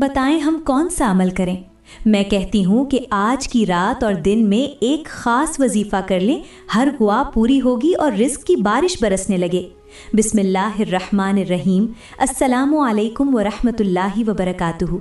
بتائیں ہم کون سا عمل کریں؟ میں کہتی ہوں کہ آج کی رات اور دن میں ایک خاص وظیفہ کر لیں، ہر دعا پوری ہوگی اور رزق کی بارش برسنے لگے۔ بسم اللہ الرحمن الرحیم۔ السلام علیکم ورحمۃ اللہ وبرکاتہ۔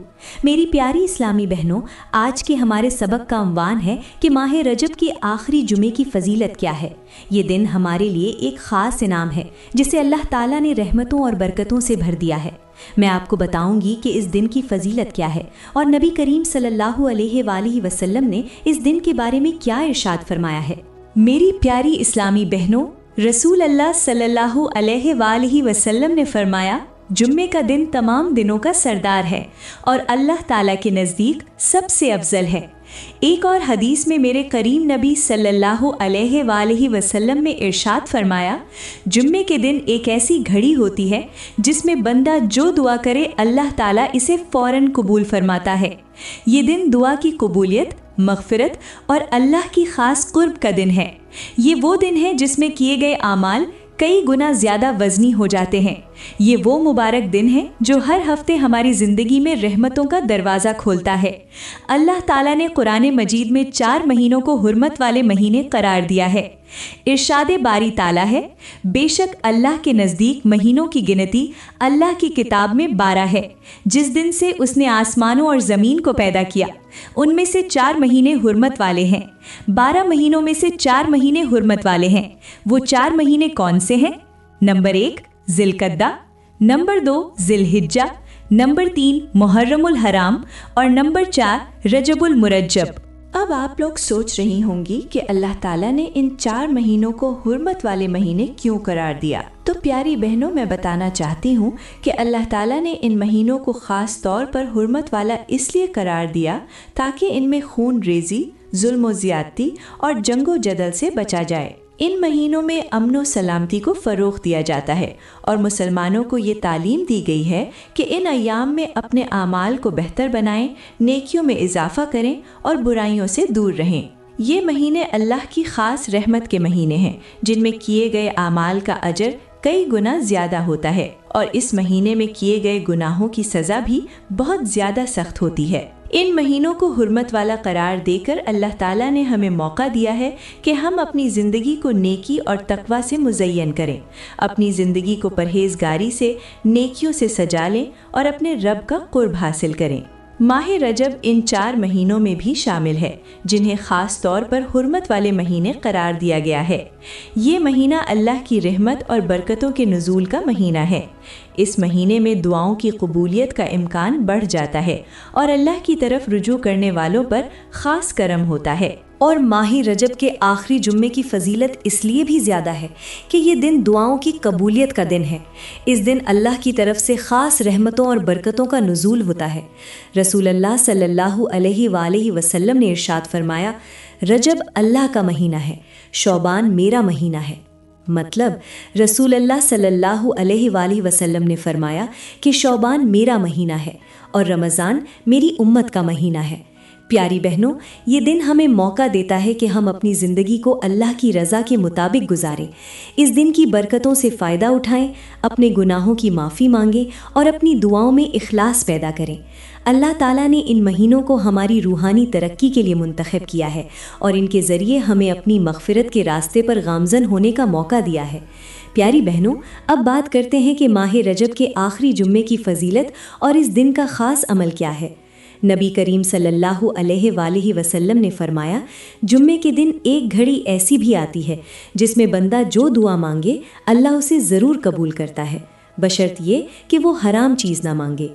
میری پیاری اسلامی بہنوں، آج کے ہمارے سبق کا عنوان ہے کہ ماہ رجب کی آخری جمعے کی فضیلت کیا ہے۔ یہ دن ہمارے لیے ایک خاص انعام ہے جسے اللہ تعالیٰ نے رحمتوں اور برکتوں سے بھر دیا ہے۔ میں آپ کو بتاؤں گی کہ اس دن کی فضیلت کیا ہے اور نبی کریم صلی اللہ علیہ وآلہ وسلم نے اس دن کے بارے میں کیا ارشاد فرمایا ہے۔ میری پیاری اسلامی بہنوں، رسول اللہ صلی اللہ علیہ وآلہ وسلم نے فرمایا، جمعے کا دن تمام دنوں کا سردار ہے اور اللہ تعالیٰ کے نزدیک سب سے افضل ہے۔ ایک اور حدیث میں میرے کریم نبی صلی اللہ علیہ وآلہ وسلم نے ارشاد فرمایا، جمعے کے دن ایک ایسی گھڑی ہوتی ہے جس میں بندہ جو دعا کرے اللہ تعالیٰ اسے فوراً قبول فرماتا ہے۔ یہ دن دعا کی قبولیت، مغفرت اور اللہ کی خاص قرب کا دن ہے۔ یہ وہ دن ہے جس میں کیے گئے اعمال کئی گنا زیادہ وزنی ہو جاتے ہیں۔ یہ وہ مبارک دن ہے جو ہر ہفتے ہماری زندگی میں رحمتوں کا دروازہ کھولتا ہے۔ اللہ تعالیٰ نے قرآن مجید میں 4 مہینوں کو حرمت والے مہینے قرار دیا ہے۔ ارشاد باری تعالیٰ ہے، بے شک اللہ کے نزدیک مہینوں کی گنتی اللہ کی کتاب میں 12 ہے، جس دن سے اس نے آسمانوں اور زمین کو پیدا کیا۔ ان میں سے 4 مہینے حرمت والے ہیں۔ 12 مہینوں میں سے 4 مہینے حرمت والے ہیں۔ وہ 4 مہینے کون سے ہیں؟ نمبر 1 ذی القعدہ، نمبر 2 ذی الحجہ، نمبر 3 محرم الحرام اور نمبر 4 رجب المرجب۔ اب آپ لوگ سوچ رہی ہوں گی کہ اللہ تعالیٰ نے ان 4 مہینوں کو حرمت والے مہینے کیوں قرار دیا؟ تو پیاری بہنوں، میں بتانا چاہتی ہوں کہ اللہ تعالیٰ نے ان مہینوں کو خاص طور پر حرمت والا اس لیے قرار دیا تاکہ ان میں خون ریزی، ظلم و زیادتی اور جنگ و جدل سے بچا جائے۔ ان مہینوں میں امن و سلامتی کو فروغ دیا جاتا ہے اور مسلمانوں کو یہ تعلیم دی گئی ہے کہ ان ایام میں اپنے اعمال کو بہتر بنائیں، نیکیوں میں اضافہ کریں اور برائیوں سے دور رہیں۔ یہ مہینے اللہ کی خاص رحمت کے مہینے ہیں جن میں کیے گئے اعمال کا اجر کئی گنا زیادہ ہوتا ہے اور اس مہینے میں کیے گئے گناہوں کی سزا بھی بہت زیادہ سخت ہوتی ہے۔ ان مہینوں کو حرمت والا قرار دے کر اللہ تعالیٰ نے ہمیں موقع دیا ہے کہ ہم اپنی زندگی کو نیکی اور تقوی سے مزین کریں، اپنی زندگی کو پرہیزگاری سے، نیکیوں سے سجا لیں اور اپنے رب کا قرب حاصل کریں۔ ماہ رجب ان 4 مہینوں میں بھی شامل ہے جنہیں خاص طور پر حرمت والے مہینے قرار دیا گیا ہے۔ یہ مہینہ اللہ کی رحمت اور برکتوں کے نزول کا مہینہ ہے۔ اس مہینے میں دعاؤں کی قبولیت کا امکان بڑھ جاتا ہے اور اللہ کی طرف رجوع کرنے والوں پر خاص کرم ہوتا ہے۔ اور ماہ رجب کے آخری جمعے کی فضیلت اس لیے بھی زیادہ ہے کہ یہ دن دعاؤں کی قبولیت کا دن ہے۔ اس دن اللہ کی طرف سے خاص رحمتوں اور برکتوں کا نزول ہوتا ہے۔ رسول اللہ صلی اللہ علیہ وآلہ وسلم نے ارشاد فرمایا، رجب اللہ کا مہینہ ہے، شعبان میرا مہینہ ہے۔ مطلب رسول اللہ صلی اللہ علیہ وآلہ وسلم نے فرمایا کہ شعبان میرا مہینہ ہے اور رمضان میری امت کا مہینہ ہے۔ پیاری بہنوں، یہ دن ہمیں موقع دیتا ہے کہ ہم اپنی زندگی کو اللہ کی رضا کے مطابق گزاریں۔ اس دن کی برکتوں سے فائدہ اٹھائیں، اپنے گناہوں کی معافی مانگیں اور اپنی دعاؤں میں اخلاص پیدا کریں۔ اللہ تعالیٰ نے ان مہینوں کو ہماری روحانی ترقی کے لیے منتخب کیا ہے اور ان کے ذریعے ہمیں اپنی مغفرت کے راستے پر گامزن ہونے کا موقع دیا ہے۔ پیاری بہنوں، اب بات کرتے ہیں کہ ماہ رجب کے آخری جمعے کی فضیلت اور اس دن کا خاص عمل کیا ہے۔ نبی کریم صلی اللہ علیہ وآلہ وسلم نے فرمایا، جمعے کے دن ایک گھڑی ایسی بھی آتی ہے جس میں بندہ جو دعا مانگے اللہ اسے ضرور قبول کرتا ہے، بشرط یہ کہ وہ حرام چیز نہ مانگے۔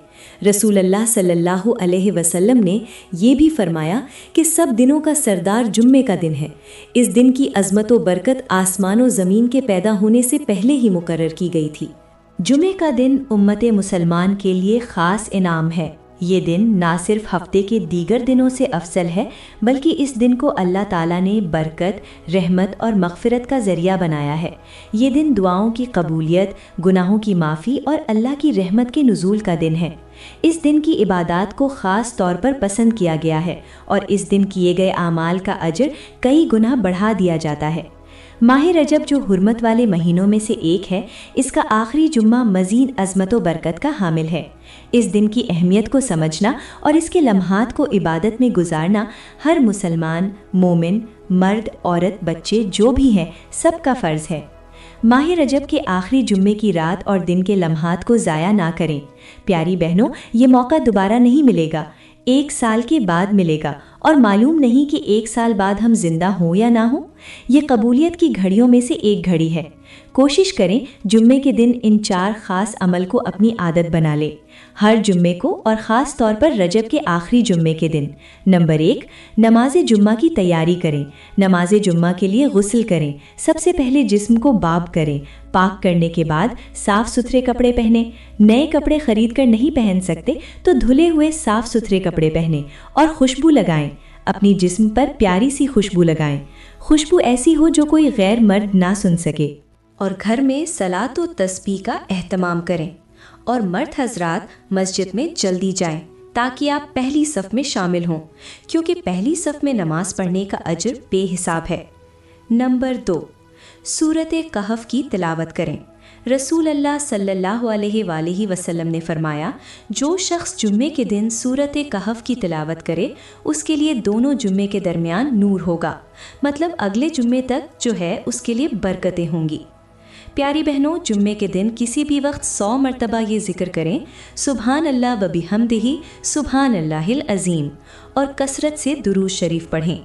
رسول اللہ صلی اللہ علیہ وسلم نے یہ بھی فرمایا کہ سب دنوں کا سردار جمعے کا دن ہے۔ اس دن کی عظمت و برکت آسمان و زمین کے پیدا ہونے سے پہلے ہی مقرر کی گئی تھی۔ جمعے کا دن امت مسلمان کے لیے خاص انعام ہے۔ یہ دن نہ صرف ہفتے کے دیگر دنوں سے افضل ہے بلکہ اس دن کو اللہ تعالیٰ نے برکت، رحمت اور مغفرت کا ذریعہ بنایا ہے۔ یہ دن دعاؤں کی قبولیت، گناہوں کی معافی اور اللہ کی رحمت کے نزول کا دن ہے۔ اس دن کی عبادات کو خاص طور پر پسند کیا گیا ہے اور اس دن کیے گئے اعمال کا اجر کئی گنا بڑھا دیا جاتا ہے۔ माह रजब जो हुर्मत वाले महीनों में से एक है, इसका आखिरी जुम्मा मज़ीद अज़मत व बरकत का हामिल है। इस दिन की अहमियत को समझना और इसके लम्हात को इबादत में गुजारना हर मुसलमान, मोमिन, मर्द, औरत, बच्चे जो भी हैं, सबका फ़र्ज़ है। माह रजब के आखिरी जुम्मे की रात और दिन के लम्हात को ज़ाया ना करें। प्यारी बहनों, ये मौका दोबारा नहीं मिलेगा, 1 साल के बाद मिलेगा, और मालूम नहीं कि 1 साल बाद हम जिंदा हों या ना हों। ये कबूलियत की घड़ियों में से एक घड़ी है। कोशिश करें जुम्मे के दिन इन 4 ख़ास अमल को अपनी आदत बना लें, हर जुम्मे को और ख़ास तौर पर रजब के आखिरी जुम्मे के दिन। नंबर 1, नमाज जुम्मा की तैयारी करें। नमाज जुम्मा के लिए गुस्ल करें। सबसे पहले जिस्म को बाब करें। पाक करने के बाद साफ़ सुथरे कपड़े पहनें। नए कपड़े खरीद कर नहीं पहन सकते तो धुले हुए साफ़ सुथरे कपड़े पहनें और खुशबू लगाएं। अपनी जिस्म पर प्यारी सी खुशबू लगाएं। खुशबू ऐसी हो जो कोई गैर मर्द ना सुन सके। और घर में सलात व तस्बीह का एहतमाम करें। और मर्द हजरात मस्जिद में जल्दी जाएं ताकि आप पहली सफ़ में शामिल हों, क्योंकि पहली सफ़ में नमाज पढ़ने का अजर बेहिसाब है। नंबर 2, सूरत कहफ की तिलावत करें। रसूल अल्लाह सल्लल्लाहु अलैहि वसल्लम ने फरमाया, जो शख्स जुम्मे के दिन सूरत कहफ की तिलावत करे उसके लिए दोनों जुम्मे के दरमियान नूर होगा, मतलब अगले जुम्मे तक जो है उसके लिए बरकतें होंगी। प्यारी बहनों, जुम्मे के दिन किसी भी वक्त 100 मरतबा ये जिक्र करें, सुबहान अल्लाह व बिहम्दिही सुबहान अल्लाहिल अज़ीम, और कसरत से दुरूद शरीफ पढ़ें।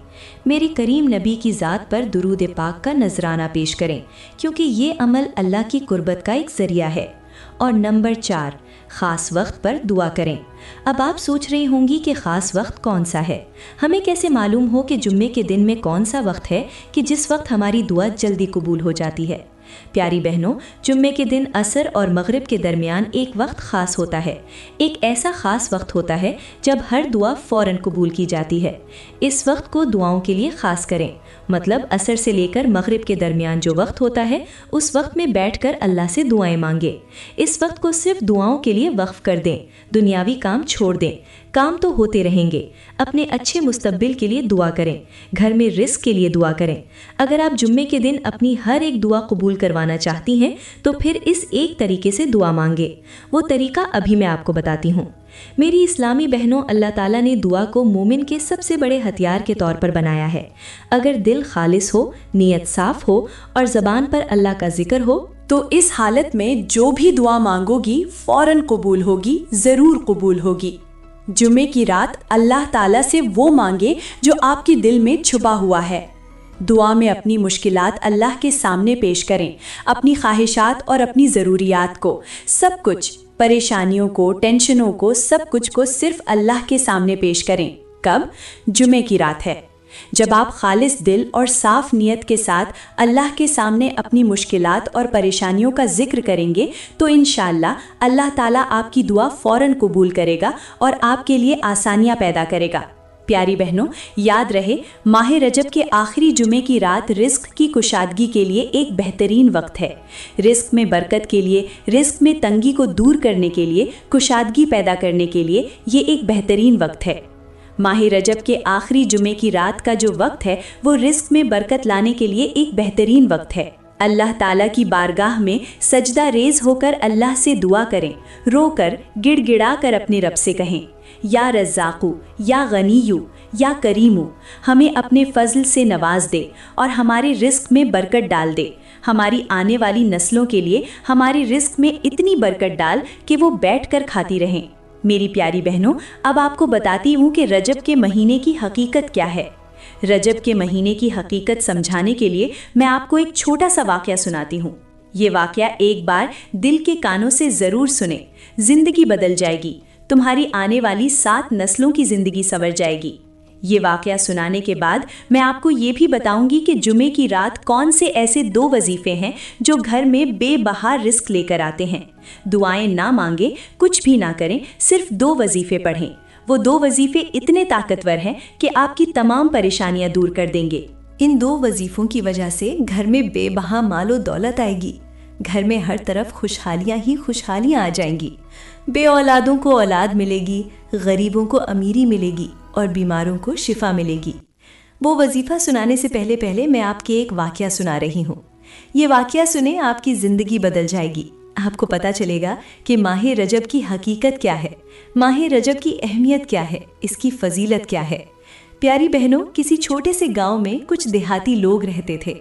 मेरी करीम नबी की ज़ात पर दुरूद पाक का नजराना पेश करें, क्योंकि ये अमल अल्लाह की कुर्बत का एक ज़रिया है। और नंबर 4, ख़ास वक्त पर दुआ करें। अब आप सोच रही होंगी कि ख़ास वक्त कौन सा है। हमें कैसे मालूम हो कि जुम्मे के दिन में कौन सा वक्त है कि जिस वक्त हमारी दुआ जल्दी कबूल हो जाती है। प्यारी बहनों, जुम्मे के दिन असर और मगरिब के दरमियान एक वक्त ख़ास होता है। एक ऐसा ख़ास वक्त होता है जब हर दुआ फ़ौरन कबूल की जाती है। इस वक्त को दुआओं के लिए ख़ास करें, मतलब असर से लेकर मगरिब के दरमियान जो वक्त होता है उस वक्त में बैठकर अल्लाह से दुआएं मांगे। इस वक्त को सिर्फ दुआओं के लिए वक्फ कर दें, दुनियावी काम छोड़ दें। काम तो होते रहेंगे। अपने अच्छे मुस्तकबिल के लिए दुआ करें, घर में रिस्क के लिए दुआ करें। अगर आप जुम्मे के दिन अपनी हर एक दुआ कबूल करवाना चाहती हैं तो फिर इस एक तरीके से दुआ मांगे। वो तरीका अभी मैं आपको बताती हूँ। मेरी इस्लामी बहनों, अल्लाह ताला ने दुआ को मोमिन के सबसे बड़े हथियार के तौर पर बनाया है। अगर दिल खालिस हो, नीयत साफ हो और ज़बान पर अल्लाह का जिक्र हो तो इस हालत में जो भी दुआ मांगोगी फ़ौरन कबूल होगी, ज़रूर कबूल होगी। जुमे की रात अल्लाह ताला से वो मांगे जो आपके दिल में छुपा हुआ है। दुआ में अपनी मुश्किलात अल्लाह के सामने पेश करें, अपनी ख्वाहिशात और अपनी ज़रूरियात को, सब कुछ, परेशानियों को, टेंशनों को, सब कुछ को सिर्फ अल्लाह के सामने पेश करें। कब? जुमे की रात है, जब आप खालिस दिल और साफ नियत के साथ अल्लाह के सामने अपनी मुश्किलात और परेशानियों का जिक्र करेंगे तो इंशाअल्लाह अल्लाह ताला आपकी दुआ फ़ौरन कबूल करेगा और आपके लिए आसानियां पैदा करेगा। प्यारी बहनों, याद रहे, माह रजब के आखिरी जुमे की रात रिस्क की कुशादगी के लिए एक बेहतरीन वक्त है। रिस्क में बरकत के लिए, रिस्क में तंगी को दूर करने के लिए, कुशादगी पैदा करने के लिए ये एक बेहतरीन वक्त है। माह रजब के आखिरी जुमे की रात का जो वक्त है वो रिस्क में बरकत लाने के लिए एक बेहतरीन वक्त है। अल्लाह ताला की बारगाह में सजदा रेज होकर अल्लाह से दुआ करें, रोकर गिड़गिड़ा कर अपने रब से कहें, या रज़्ज़ाक़ू, या गनीयू, या करीमू, हमें अपने फजल से नवाज दे और हमारे रिस्क में बरकत डाल दे। हमारी आने वाली नस्लों के लिए हमारी रिस्क में इतनी बरकत डाल कि वो बैठकर खाती रहें। मेरी प्यारी बहनों, अब आपको बताती हूँ कि रजब के महीने की हकीकत क्या है। रजब के महीने की हकीकत समझाने के लिए मैं आपको एक छोटा सा वाक़या सुनाती हूँ। ये वाक़या एक बार दिल के कानों से ज़रूर सुने, ज़िंदगी बदल जाएगी, तुम्हारी आने वाली 7 नस्लों की ज़िंदगी संवर जाएगी। ये वाक़या सुनाने के बाद मैं आपको ये भी बताऊंगी कि जुमे की रात कौन से ऐसे 2 वजीफ़े हैं जो घर में बेबहा रिस्क लेकर आते हैं। दुआएं ना मांगे, कुछ भी ना करें, सिर्फ 2 वजीफ़े पढ़ें। वो 2 वजीफ़े इतने ताकतवर हैं कि आपकी तमाम परेशानियां दूर कर देंगे। इन 2 वजीफ़ों की वजह से घर में बेबहा मालो दौलत आएगी, घर में हर तरफ खुशहालियाँ ही खुशहालियाँ आ जाएंगी। बे औलादों को औलाद मिलेगी, गरीबों को अमीरी मिलेगी और बीमारों को शिफा मिलेगी। वो वजीफ़ा सुनाने से पहले पहले मैं आपके एक वाक़या सुना रही हूँ। ये वाक़या सुने आपकी ज़िंदगी बदल जाएगी। आपको पता चलेगा कि माह रजब की हकीकत क्या है, माह रजब की अहमियत क्या है, इसकी फजीलत क्या है। प्यारी बहनों, किसी छोटे से गांव में कुछ देहाती लोग रहते थे।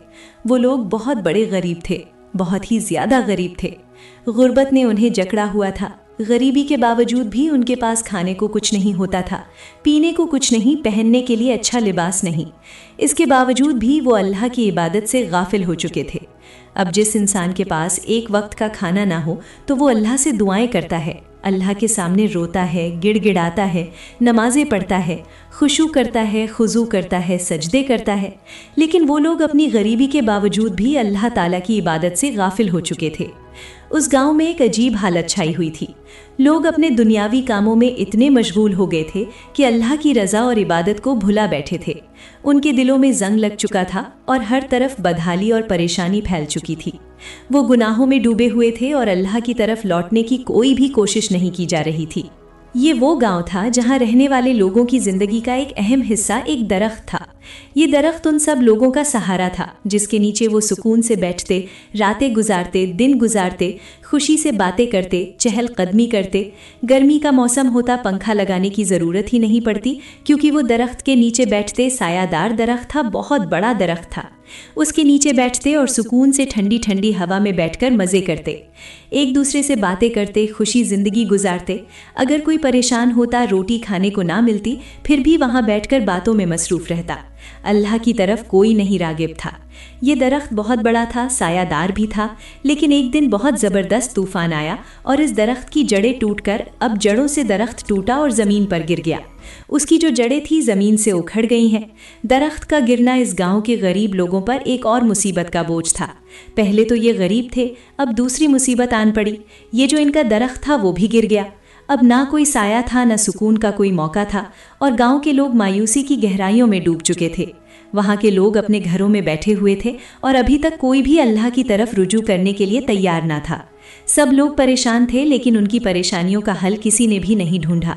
वो लोग बहुत बड़े गरीब थे, बहुत ही ज़्यादा गरीब थे। गुर्बत ने उन्हें जकड़ा हुआ था। गरीबी के बावजूद भी उनके पास खाने को कुछ नहीं होता था, पीने को कुछ नहीं, पहनने के लिए अच्छा लिबास नहीं। इसके बावजूद भी वो अल्लाह की इबादत से गाफिल हो चुके थे। अब जिस इंसान के पास एक वक्त का खाना ना हो तो वो अल्लाह से दुआएं करता है, अल्लाह के सामने रोता है, गिड़गिड़ाता है, नमाजें पढ़ता है, खुशू करता है, खुजू करता है, सजदे करता है। लेकिन वो लोग अपनी गरीबी के बावजूद भी अल्लाह ताला की इबादत से गाफिल हो चुके थे। उस गांव में एक अजीब हालत छाई हुई थी। लोग अपने दुनियावी कामों में इतने मशगूल हो गए थे कि अल्लाह की रज़ा और इबादत को भुला बैठे थे। उनके दिलों में जंग लग चुका था और हर तरफ बदहाली और परेशानी फैल चुकी थी। वो गुनाहों में डूबे हुए थे और अल्लाह की तरफ लौटने की कोई भी कोशिश नहीं की जा रही थी। ये वो गांव था जहां रहने वाले लोगों की ज़िंदगी का एक अहम हिस्सा एक दरख्त था। ये दरख्त उन सब लोगों का सहारा था जिसके नीचे वो सुकून से बैठते, रातें गुजारते, दिन गुजारते, खुशी से बातें करते, चहलकदमी करते। गर्मी का मौसम होता, पंखा लगाने की ज़रूरत ही नहीं पड़ती क्योंकि वो दरख्त के नीचे बैठते। सायादार दरख्त था, बहुत बड़ा दरख्त था। उसके नीचे बैठते और सुकून से ठंडी ठंडी हवा में बैठकर मज़े करते, एक दूसरे से बातें करते, खुशी ज़िंदगी गुजारते। अगर कोई परेशान होता, रोटी खाने को ना मिलती, फिर भी वहाँ बैठकर बातों में मसरूफ़ रहता। अल्लाह की तरफ कोई नहीं रागिब था। ये दरख्त बहुत बड़ा था, सायादार भी था। लेकिन एक दिन बहुत ज़बरदस्त तूफ़ान आया और इस दरख्त की जड़ें टूटकर अब जड़ों से दरख्त टूटा और ज़मीन पर गिर गया। उसकी जो जड़ें थी ज़मीन से उखड़ गई हैं। दरख्त का गिरना इस गांव के गरीब लोगों पर एक और मुसीबत का बोझ था। पहले तो ये गरीब थे, अब दूसरी मुसीबत आन पड़ी। ये जो इनका दरख्त था वो भी गिर गया। अब ना कोई साया था, ना सुकून का कोई मौका था और गांव के लोग मायूसी की गहराइयों में डूब चुके थे। वहाँ के लोग अपने घरों में बैठे हुए थे और अभी तक कोई भी अल्लाह की तरफ रुजू करने के लिए तैयार ना था। सब लोग परेशान थे, लेकिन उनकी परेशानियों का हल किसी ने भी नहीं ढूंढा।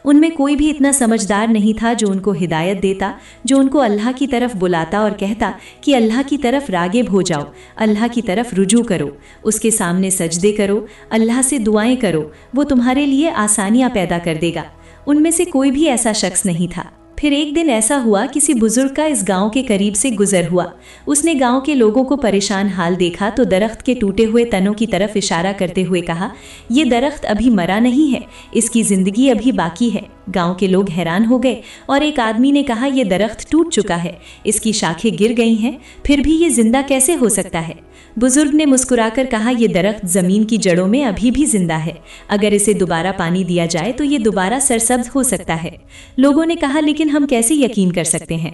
उनमें कोई भी इतना समझदार नहीं था जो उनको हिदायत देता, जो उनको अल्लाह की तरफ बुलाता और कहता कि अल्लाह की तरफ रागिब हो जाओ, अल्लाह की तरफ रुजू करो, उसके सामने सजदे करो, अल्लाह से दुआएं करो, वो तुम्हारे लिए आसानियाँ पैदा कर देगा। उनमें से कोई भी ऐसा शख्स नहीं था। फिर एक दिन ऐसा हुआ, किसी बुजुर्ग का इस गांव के करीब से गुजर हुआ। उसने गांव के लोगों को परेशान हाल देखा तो दरख्त के टूटे हुए तनों की तरफ इशारा करते हुए कहा, ये दरख्त अभी मरा नहीं है, इसकी ज़िंदगी अभी बाकी है। गांव के लोग हैरान हो गए और एक आदमी ने कहा, ये दरख्त टूट चुका है, इसकी शाखें गिर गई हैं, फिर भी ये जिंदा कैसे हो सकता है? बुजुर्ग ने मुस्कुराकर कहा, ये दरख्त ज़मीन की जड़ों में अभी भी जिंदा है। अगर इसे दोबारा पानी दिया जाए तो ये दोबारा सरसब्ज हो सकता है। लोगों ने कहा, लेकिन हम कैसे यकीन कर सकते हैं?